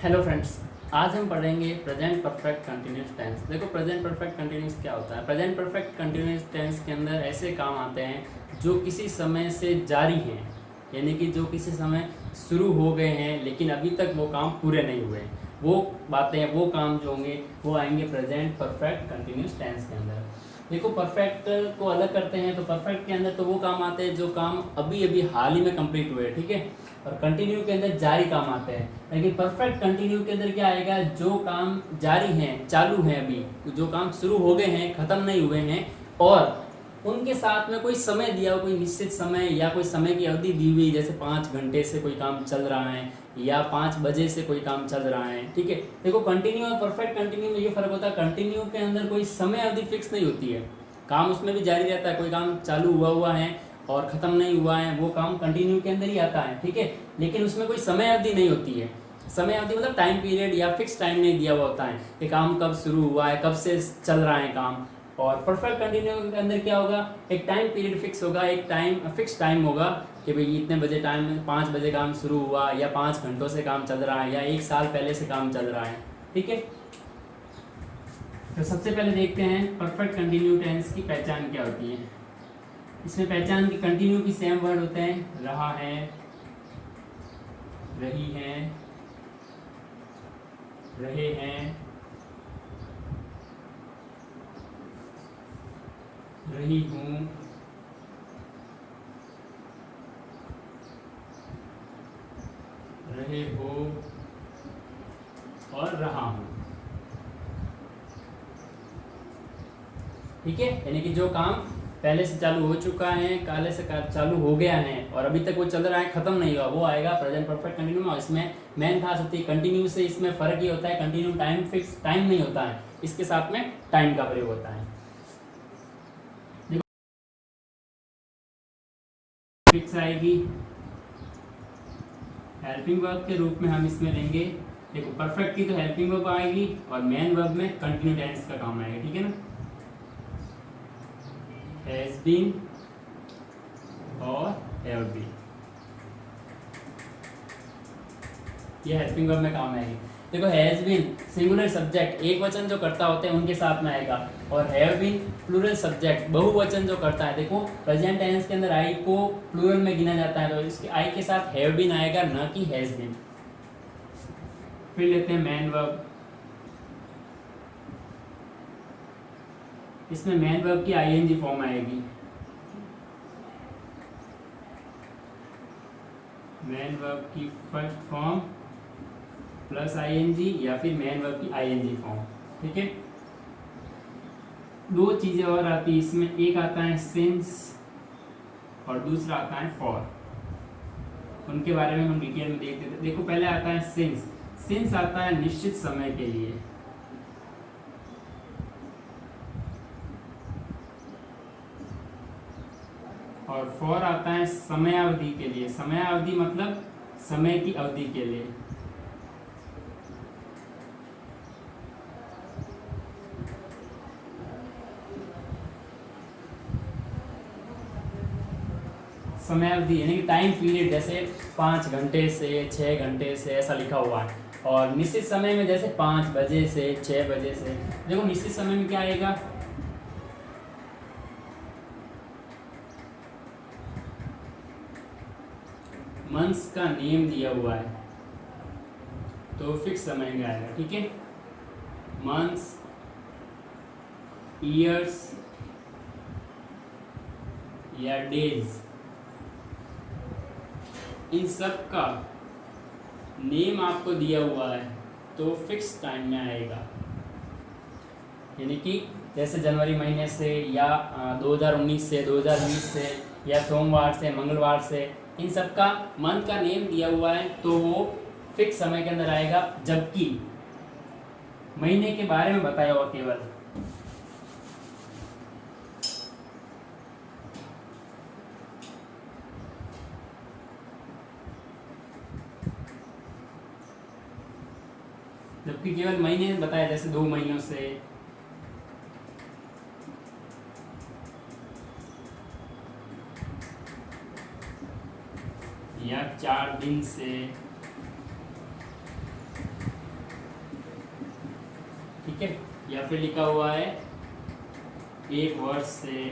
Hello friends, आज हम पढ़ेंगे प्रेजेंट परफेक्ट कंटिन्यूस टेंस। देखो, प्रेजेंट परफेक्ट कंटिन्यूस क्या होता है। प्रेजेंट परफेक्ट कंटिन्यूस टेंस के अंदर ऐसे काम आते हैं जो किसी समय से जारी हैं, यानी कि जो किसी समय शुरू हो गए हैं लेकिन अभी तक वो काम पूरे नहीं हुए हैं। वो बातें, वो काम जो होंगे वो आएंगे प्रेजेंट परफेक्ट कंटिन्यूस टेंस के अंदर। देखो, परफेक्ट को अलग करते हैं तो परफेक्ट के अंदर तो वो काम आते हैं जो काम अभी अभी हाल ही में कंप्लीट हुए, ठीक है। और कंटिन्यू के अंदर जारी काम आते हैं। लेकिन परफेक्ट कंटिन्यू के अंदर क्या आएगा, जो काम जारी हैं, चालू हैं, अभी जो काम शुरू हो गए हैं, ख़त्म नहीं हुए हैं और उनके साथ में कोई समय दिया हो, कोई निश्चित समय या कोई समय की अवधि दी हुई, जैसे 5 घंटे से कोई काम चल रहा है या 5 बजे से कोई काम चल रहा है, ठीक है। देखो, कंटिन्यू और परफेक्ट कंटिन्यू में ये फर्क होता है, कंटिन्यू के अंदर कोई समय अवधि फिक्स नहीं होती है, काम उसमें भी जारी रहता है। कोई काम चालू हुआ है और ख़त्म नहीं हुआ है, वो काम कंटिन्यू के अंदर ही आता है, ठीक है। लेकिन उसमें कोई समय अवधि नहीं होती है। समय अवधि मतलब टाइम पीरियड या फिक्स टाइम नहीं दिया हुआ होता है कि काम कब शुरू हुआ है, कब से चल रहा है काम। और परफेक्ट कंटिन्यू के अंदर क्या होगा, एक टाइम पीरियड फिक्स होगा, एक टाइम फिक्स टाइम होगा कि भाई इतने बजे टाइम, 5 बजे काम शुरू हुआ या 5 घंटों से काम चल रहा है या 1 साल पहले से काम चल रहा है, ठीक है। तो सबसे पहले देखते हैं परफेक्ट कंटिन्यू टेंस की पहचान क्या होती है। इसमें पहचान की कंटिन्यू की सेम वर्ड होते हैं, रहा है, रही है, रहे हैं, रही हूँ, रहे हो और रहा हूँ, ठीक है। यानी कि जो काम पहले से चालू हो चुका है, काले से चालू हो गया है और अभी तक वो चल रहा है, खत्म नहीं हुआ, वो आएगा प्रेजेंट परफेक्ट कंटिन्यू में। इसमें मेन खास होती है कंटिन्यू से, इसमें फर्क ये होता है कंटिन्यू टाइम फिक्स टाइम नहीं होता है, इसके साथ में टाइम का प्रयोग होता है। फिक्स आएगी, हेल्पिंग वर्ब के रूप में हम इसमें लेंगे। देखो, परफेक्ट की तो हेल्पिंग वर्ब आएगी और मेन वर्ब में कंटिन्यू टेंस का काम आएगा, ठीक है ना। हैज बीन और हैव बीन, ये हेल्पिंग वर्ब में काम आएगी। देखो, हैज बीन सिंगुलर सब्जेक्ट, एक वचन जो करता होते हैं उनके साथ में आएगा, और हैव बीन प्लूरल सब्जेक्ट, बहुवचन जो करता है। देखो, प्रेजेंट टेंस के अंदर आई को प्लूरल में गिना जाता है, तो इसके आई के साथ हैव बीन आएगा, ना कि हैज बीन। फिर लेते हैं मैन वर्ब। इसमें मैन वर्ब की आईएनजी फॉर्म आएगी, मैन वर्ब की फर्स्ट फॉर्म प्लस आईएनजी या फिर मैन वर्ब की आईएनजी फॉर्म, ठीक है। 2 चीजें और आती है इसमें, एक आता है सिंस और दूसरा आता है फॉर। उनके बारे में हम डिटेल में देखते थे। देखो, पहले आता है सिंस। सिंस आता है निश्चित समय के लिए, और फॉर आता है समयावधि के लिए। समयावधि मतलब समय की अवधि के लिए। समयावधि यानी कि टाइम पीरियड, जैसे 5 घंटे से 6 घंटे से ऐसा लिखा हुआ है। और निश्चित समय में जैसे 5 बजे से 6 बजे से। देखो, निश्चित समय में क्या आएगा, मंथ्स का नेम दिया हुआ है तो फिक्स समय में आएगा, ठीक है। मंथ्स, ईयर्स या डेज, इन सब का नेम आपको दिया हुआ है तो फिक्स टाइम में आएगा। यानी कि जैसे जनवरी महीने से या 2019 से, 2020 से या सोमवार से, मंगलवार से, इन सब का मंथ का नेम दिया हुआ है तो वो फिक्स समय के अंदर आएगा। जबकि महीने के बारे में बताया हुआ केवल, जबकि केवल महीने बताया, जैसे 2 महीनों से, या 4 दिन से, ठीक है, या फिर लिखा हुआ है 1 वर्ष से,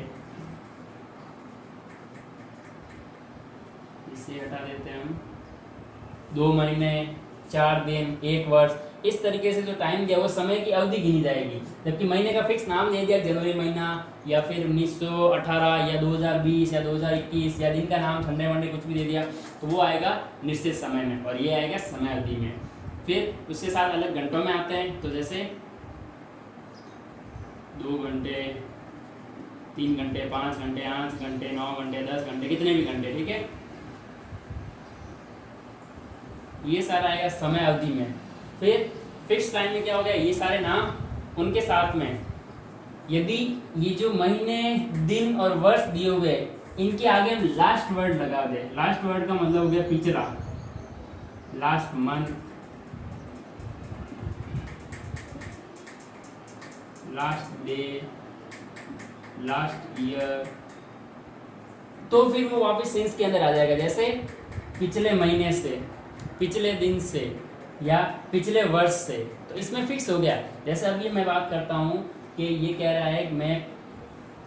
इसे हटा देते हैं हम, 2 महीने, 4 दिन, 1 वर्ष, इस तरीके से जो टाइम दिया वो समय की अवधि गिनी जाएगी। जबकि महीने का फिक्स नाम दे दिया, जनवरी महीना या फिर 1918 या 2020 या 2021 या दिन का नाम संडे मंडे कुछ भी दे दिया, तो वो आएगा निश्चित समय में और ये आएगा समय अवधि में। फिर उसके साथ अलग घंटों में आते हैं, तो जैसे 2 घंटे, 3 घंटे, 5 घंटे, 8 घंटे, 9 घंटे, 10 घंटे, कितने भी घंटे, ठीक है, ये सारा आएगा समय अवधि में। फिर फिक्स टाइम में क्या हो गया, ये सारे नाम उनके साथ में यदि ये जो महीने, दिन और वर्ष दिए हुए इनके आगे हम लास्ट वर्ड लगा दे, लास्ट वर्ड का मतलब हो गया पिछला, last month, last day, last year, तो फिर वो वापस सेंस के अंदर आ जाएगा। जैसे पिछले महीने से, पिछले दिन से या पिछले वर्ष से, तो इसमें फिक्स हो गया। जैसे अभी मैं बात करता हूँ कि ये कह रहा है कि मैं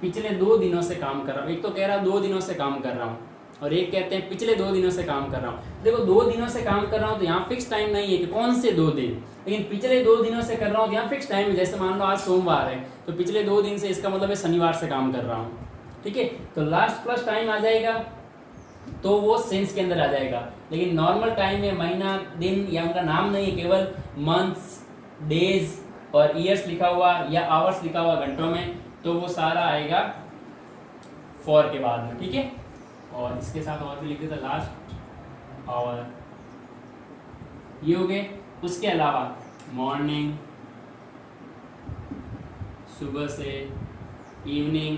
पिछले 2 दिनों से काम कर रहा हूँ, एक तो कह रहा है 2 दिनों से काम कर रहा हूँ और एक कहते हैं पिछले 2 दिनों से काम कर रहा हूँ। देखो 2 दिनों से काम कर रहा हूँ तो यहाँ फिक्स टाइम नहीं है कि कौन से 2 दिन, लेकिन पिछले 2 दिनों से कर रहा हूँ तो यहाँ फिक्स टाइम है। जैसे मान लो आज सोमवार है तो पिछले 2 दिन से इसका मतलब है शनिवार से काम कर रहा हूँ, ठीक है, तो लास्ट प्लस टाइम आ जाएगा तो वो सेंस के अंदर आ जाएगा। लेकिन नॉर्मल टाइम में महीना, दिन या उनका नाम नहीं है, केवल मंथ्स, डेज और ईयर्स लिखा हुआ या आवर्स लिखा हुआ घंटों में, तो वो सारा आएगा फॉर के बाद में, ठीक है। और इसके साथ और भी लिख देता लास्ट आवर, ये हो गए। उसके अलावा मॉर्निंग, सुबह से, इवनिंग,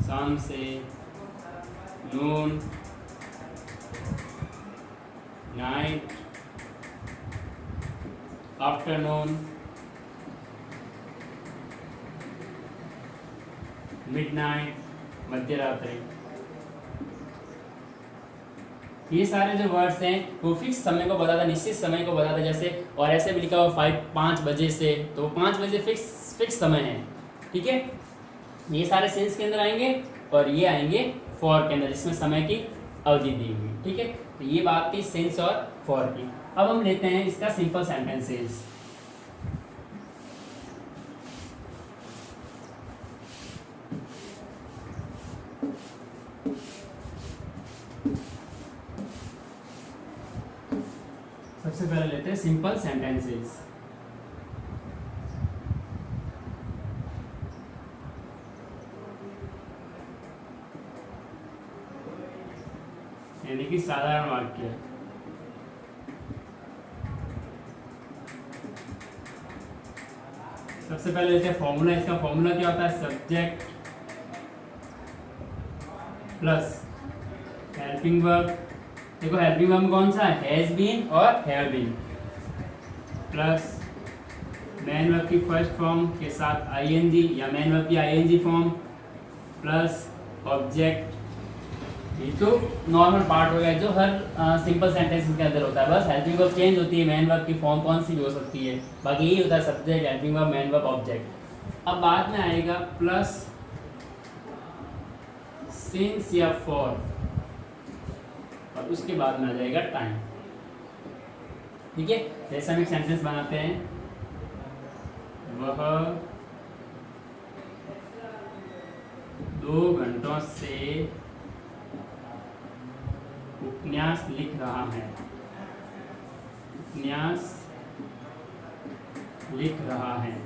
शाम से, नून, नाइट, आफ्टरनून, मिडनाइट, मध्य रात्रि, ये सारे जो वर्ड्स हैं वो फिक्स समय को बताता, निश्चित समय को बताता। जैसे और ऐसे भी लिखा हुआ 5 बजे से, तो वो 5 बजे फिक्स समय है, ठीक है। ये सारे सेंस के अंदर आएंगे और ये आएंगे फॉर के अंदर, जिसमें समय की अवधि दी हुई, ठीक है। तो ये बात थी सेंस और फॉर की। अब हम लेते हैं इसका सिंपल सेंटेंसेस। सबसे पहले लेते हैं सिंपल सेंटेंसेस। यानी कि साधारण वाक्य। सबसे पहले लेते हैं फॉर्मूला। इसका फॉर्मूला क्या होता है, सब्जेक्ट प्लस हेल्पिंग वर्ब। देखो हेल्पिंग वर्ब कौन सा है, हैज बीन और have been, plus main verb की फर्स्ट फॉर्म के साथ आईएनजी या मैन वर्ब की आईएनजी फॉर्म, प्लस ऑब्जेक्ट। ये तो नॉर्मल पार्ट हो गया जो हर सिंपल सेंटेंस के अंदर होता है। बस हेल्पिंग वर्ब चेंज होती है, मैन वर्ब की फॉर्म कौन सी भी हो सकती है, बाकी यही होता है subject, helping verb, man verb, object. अब बाद में आएगा प्लस सिंस या फॉर और उसके बाद में आ जाएगा टाइम, ठीक है। जैसे हम एक सेंटेंस बनाते हैं, वह 2 घंटों से उपन्यास लिख रहा है, उपन्यास लिख रहा है।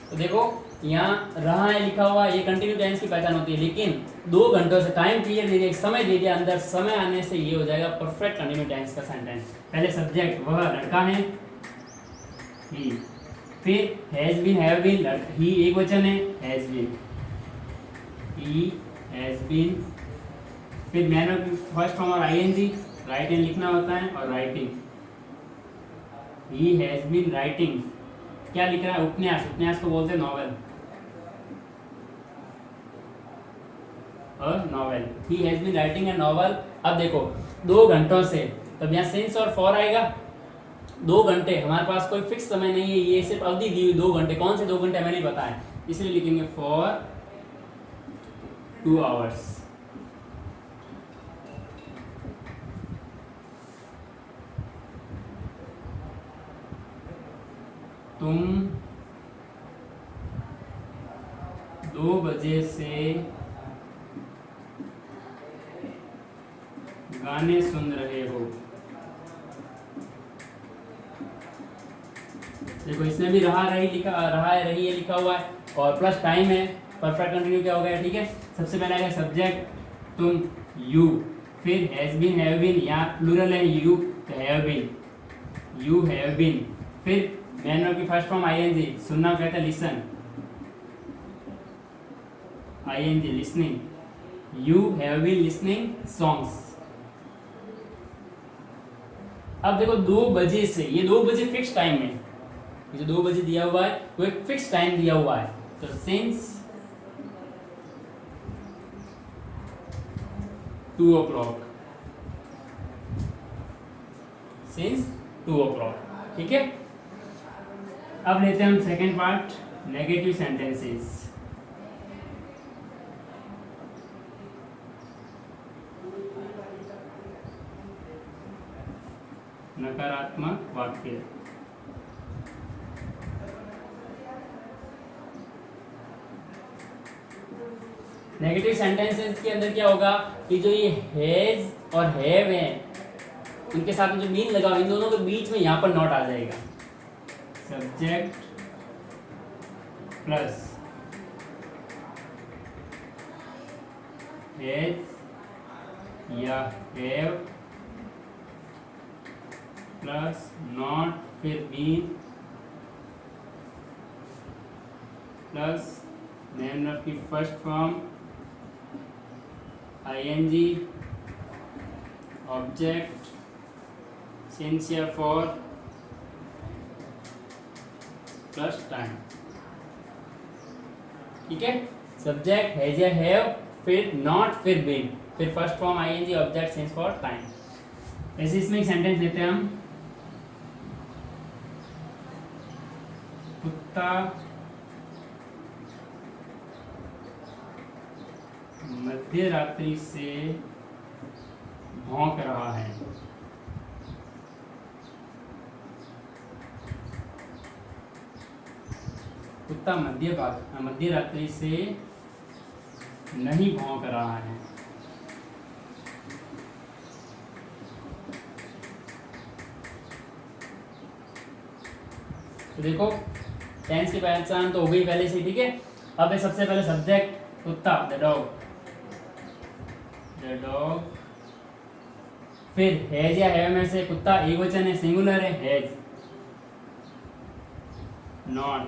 तो देखो यहाँ रहा है लिखा हुआ, ये कंटिन्यू टेंस की पहचान होती है, लेकिन 2 घंटों से टाइम पीरियड दे दिया, समय दे दिया, अंदर समय आने से ये हो जाएगा परफेक्ट कंटिन्यू टेंस का सेंटेंस। पहले सब्जेक्ट वह लड़का है, ही, फिर has been, have been, he एक वचन है, has been, he has been, फिर मैन वर्ब फर्स्ट फॉर्म और आईएनजी, राइट एंड लिखना होता है, और writing, he has been writing, क्या लिख रहा है, उपन्यास, उपन्यास को बोलते हैं नॉवेल, और novel, he has been writing a novel. अब देखो 2 घंटों से, तब यहाँ सिंस और फॉर आएगा, 2 घंटे, हमारे पास कोई फिक्स समय नहीं है, ये सिर्फ अवधि दी हुई 2 घंटे, कौन से 2 घंटे हमें नहीं पता है, इसलिए लिखेंगे फॉर 2 आवर्स। तुम 2 बजे से गाने सुन रहे हो। देखो इसमें भी रहा रही है लिखा हुआ है और प्लस टाइम है, परफेक्ट कंटिन्यू क्या हो गया, ठीक है। सबसे पहले आएगा सब्जेक्ट तुम यू, फिर हैज बीन हैव बीन, यहाँ प्लूरल है यू तो have been, you have been, फिर मैनर की फर्स्ट फॉर्म आईएनजी, सुनना कहता है listen, ING listening, you have been listening songs. अब देखो 2 बजे से, ये 2 बजे फिक्स टाइम है, जो 2 बजे दिया हुआ है वो एक फिक्स टाइम दिया हुआ है, तो सिंस 2 o'clock, सिंस 2 o'clock, ठीक है। अब लेते हैं हम सेकेंड पार्ट, नेगेटिव सेंटेंसेस। नकारात्मक वाक्य। नेगेटिव सेंटेंसेस के अंदर क्या होगा कि जो ये हैज और हैव है उनके साथ में जो मीन लगा, इन दोनों के बीच में यहाँ पर नॉट आ जाएगा, सब्जेक्ट प्लस हैज या हैव प्लस नॉट, फिर बीन प्लस मैनर की first form ING, object since या फॉर प्लस टाइम, ठीक है। सब्जेक्ट हैज या हैव, फिर नॉट, फिर बीन, फिर first form ING, object since for time. ऐसे इसमें एक सेंटेंस देते हैं हम, कुत्ता मध्य रात्रि से भौंक रहा है। कुत्ता मध्य रात्रि से नहीं भौंक रहा है। तो देखो टेंस की पहचान तो हो गई पहले से, ठीक है। अब सबसे पहले सब्जेक्ट कुत्ता, द डॉग, फिर हैज या हैव में से कुत्ता एक वचन है, सिंगुलर है, has, not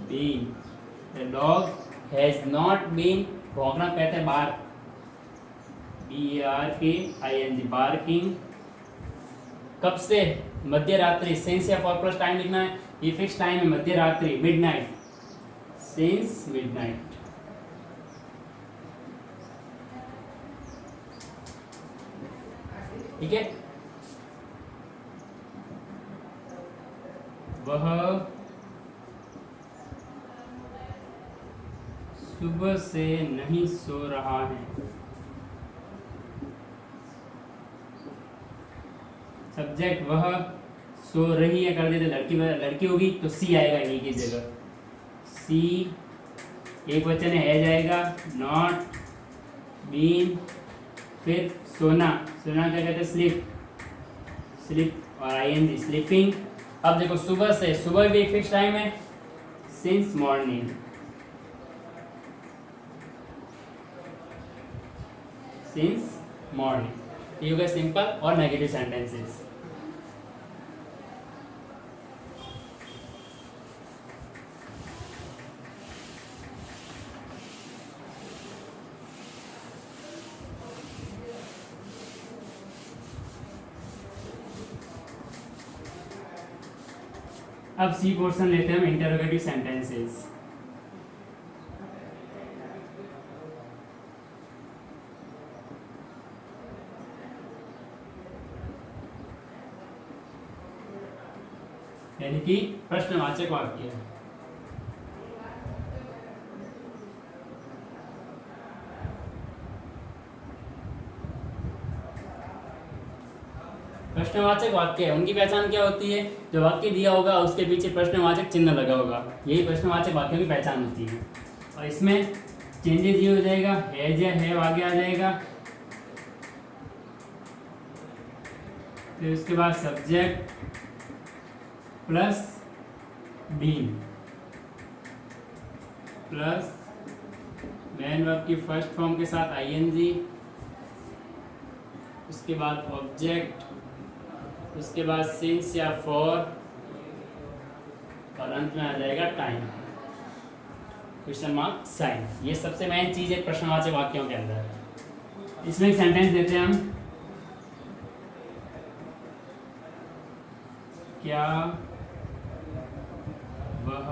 been, the dog has not been, भौंकना कहते हैं बार, BARKING, बार्किंग, कब से, मध्य रात्रि, सिंस या फॉर प्लस टाइम लिखना है, ये फिक्स टाइम है मध्य रात्रि, मिडनाइट, सिंस मिडनाइट, ठीक है। वह सुबह से नहीं सो रहा है। सब्जेक्ट वह, सो रही है कर देते, लड़की होगी तो सी आएगा ई की जगह, सी एक वचन है, हैज आएगा, नॉट बीन, फिर सोना क्या कहते हैं, स्लीप और आईएनजी, स्लीपिंग। अब देखो सुबह से, सुबह भी एक फिक्स टाइम है, सिंस मॉर्निंग, सिंस मॉर्निंग। ये हो गए सिंपल और नेगेटिव सेंटेंसेस। अब सी पोर्शन लेते हैं हम, इंटरोगेटिव सेंटेंसेस। यानी कि प्रश्नवाचक वाक्य। प्रश्नवाचक वाक्य है, उनकी पहचान क्या होती है? जो वाक्य दिया होगा उसके पीछे प्रश्नवाचक चिन्ह लगा होगा, यही प्रश्नवाचक वाक्यों की पहचान होती है। और इसमें चेंजेस ये हो जाएगा, हैज या हैव आगे आ जाएगा, फिर उसके बाद subject plus been plus main verb की फर्स्ट फॉर्म के साथ आईएनजी, उसके बाद ऑब्जेक्ट, उसके बाद सिंस या फॉर, और अंत में आ जाएगा टाइम, क्वेश्चन मार्क साइन। ये सबसे मेन चीज है प्रश्नवाचक वाक्यों के अंदर। इसमें एक सेंटेंस देते हैं हम, क्या वह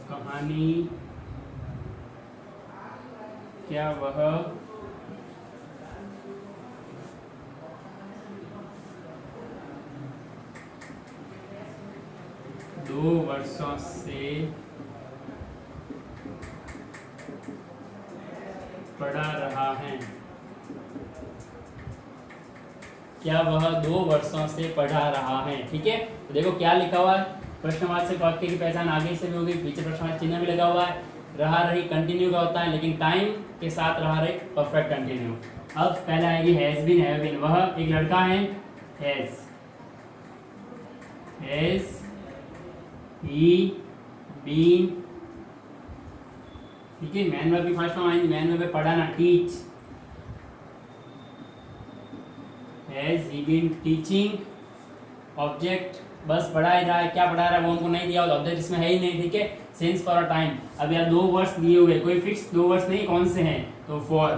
कहानी, क्या वह दो वर्षों से पढ़ा रहा है? क्या वह 2 वर्षों से पढ़ा रहा है? ठीक है, तो देखो क्या लिखा हुआ है, प्रश्नवाचक वाक्य की पहचान आगे से भी होगी, पीछे प्रश्नवाचक चिन्ह भी लगा हुआ है। रहा रही कंटिन्यू का होता है, लेकिन टाइम के साथ रहा रही परफेक्ट कंटिन्यू। अब पहले आएगी हैज बीन, हैव बीन, वह एक लड़का है, हैज ही बीन, ठीक है। मैन वर्ब की फर्स्ट फॉर्म आएगी, मैन वर्ब पढ़ाना, teach, has he been teaching, object बस पढ़ा ही रहा है, क्या पढ़ा रहा है वो हमको नहीं दिया, ऑब्जेक्ट इसमें है ही नहीं, ठीक है। सिंस फॉर अ टाइम, अब यार 2 वर्ष दिए हुए, कोई फिक्स 2 वर्ष नहीं, कौन से हैं, तो फॉर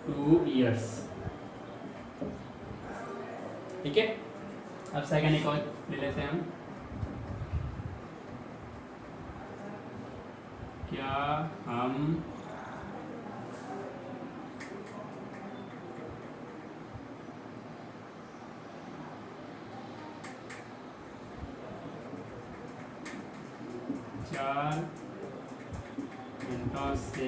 2 years, ठीक है। अब सेकंड एक और ले लेते हैं हम, क्या हम चार घंटों से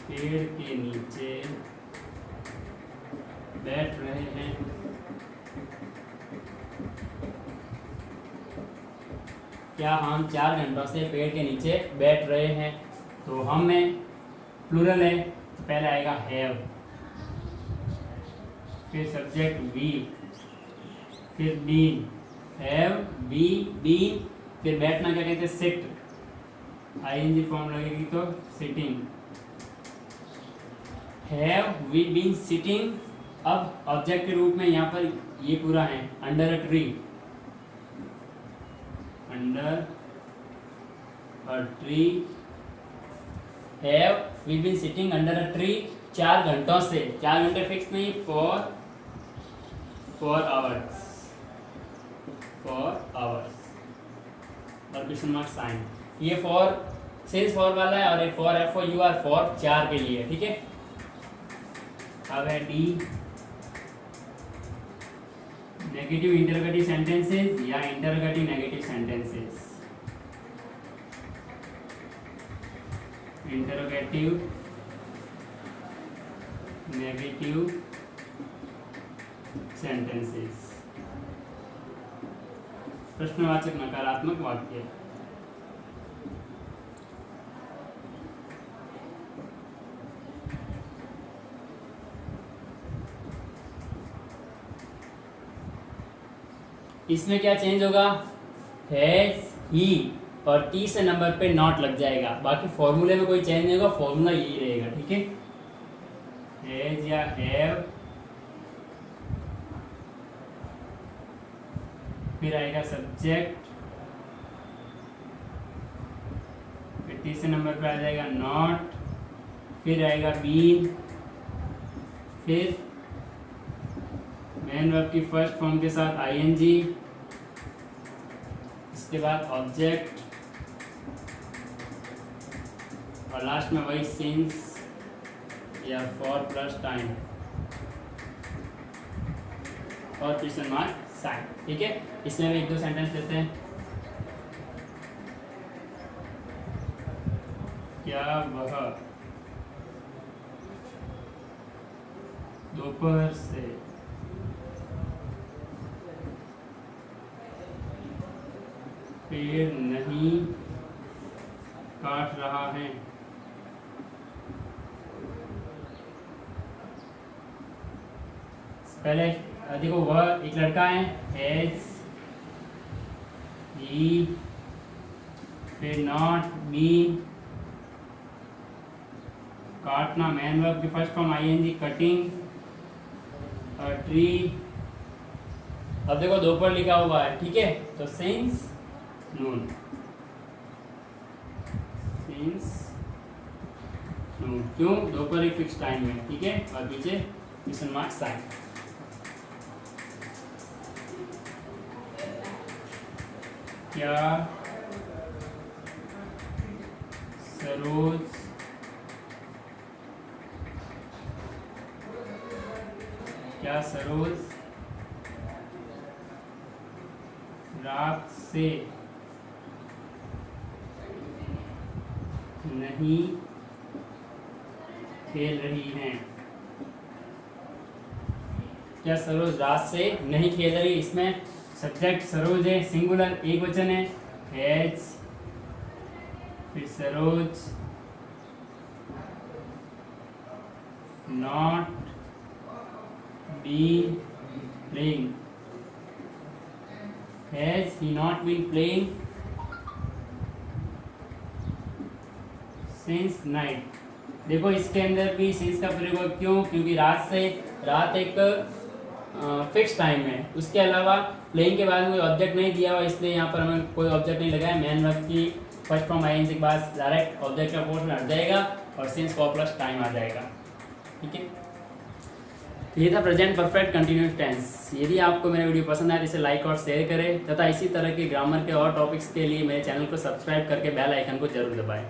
पेड़ के नीचे बैठ रहे हैं? क्या हम 4 घंटों से पेड़ के नीचे बैठ रहे हैं? तो हम में प्लूरल है, तो पहले आएगा हैव, फिर सब्जेक्ट वी, फिर बीन, हैव बी बीन, फिर बैठना क्या कहते हैं, सिट, आईएनजी फॉर्म लगेगी तो sitting, have we been sitting. अब ऑब्जेक्ट के रूप में यहाँ पर ये पूरा है, under a tree, under a tree, have we been sitting under a tree 4 घंटों से, 4 घंटे फिक्स नहीं, फॉर आवर्स, और क्वेश्चन मार्क साइन। ये फॉर सिंस फॉर वाला है, और ये for F O U R for 4 के लिए, ठीक है। अब है डी, नेगेटिव इंटरोगेटिव सेंटेंसेस या interrogative negative sentences. Interrogative negative sentences, प्रश्नवाचक नकारात्मक वाक्य। इसमें क्या चेंज होगा, हैज ही और टी से नंबर पे नॉट लग जाएगा, बाकी फॉर्मूले में कोई चेंज नहीं होगा, फॉर्मूला यही रहेगा, ठीक है। हैज या हैव, फिर आएगा सब्जेक्ट, फिर तीसरे नंबर पे आ जाएगा नॉट, फिर आएगा बीन, फिर मेन वर्ब की फर्स्ट फॉर्म के साथ आईएनजी, इसके बाद ऑब्जेक्ट, और लास्ट में वही सिंस या फॉर प्लस टाइम और क्वेश्चन मार्क साइन। ठीक है, इसमें भी एक दो सेंटेंस देते हैं। क्या वह दोपहर से पेड़ नहीं काट रहा है? पहले देखो, वह एक लड़का है, हैज ही, फिर नॉट बीन, काटना मैन वर्ब की first form ING, cutting a tree. अब देखो दोपहर लिखा हुआ है, ठीक है, तो सिंस नून, सिंस नून, क्यों? दोपहर एक फिक्स टाइम में, ठीक है, और पीछे क्वेश्चन मार्क साइन। क्या सरोज रात से नहीं खेल रही हैं? क्या सरोज रात से नहीं खेल रही? इसमें सब्जेक्ट सरोज है, सिंगुलर एक वचन है, हैज, फिर Saroj not been playing, has he not been playing since night. देखो इसके अंदर भी सिंस का प्रयोग क्यों? क्योंकि रात एक फिक्स टाइम है, उसके अलावा प्लेइंग के बाद में कोई ऑब्जेक्ट नहीं दिया हुआ, इसलिए यहाँ पर हमें कोई ऑब्जेक्ट नहीं लगाया। मैन वर्ब की फर्स्ट फॉर्म आईएनजी के बाद डायरेक्ट ऑब्जेक्ट का पोर्शन हट जाएगा और सिंस फॉर प्लस टाइम आ जाएगा। ठीक है, तो ये था प्रेजेंट परफेक्ट कंटिन्यूस टेंस। यदि आपको मेरा वीडियो पसंद आए तो इसे लाइक और शेयर करें तथा इसी तरह के ग्रामर के और टॉपिक्स के लिए मेरे चैनल को सब्सक्राइब करके बेल आइकन को जरूर दबाएं।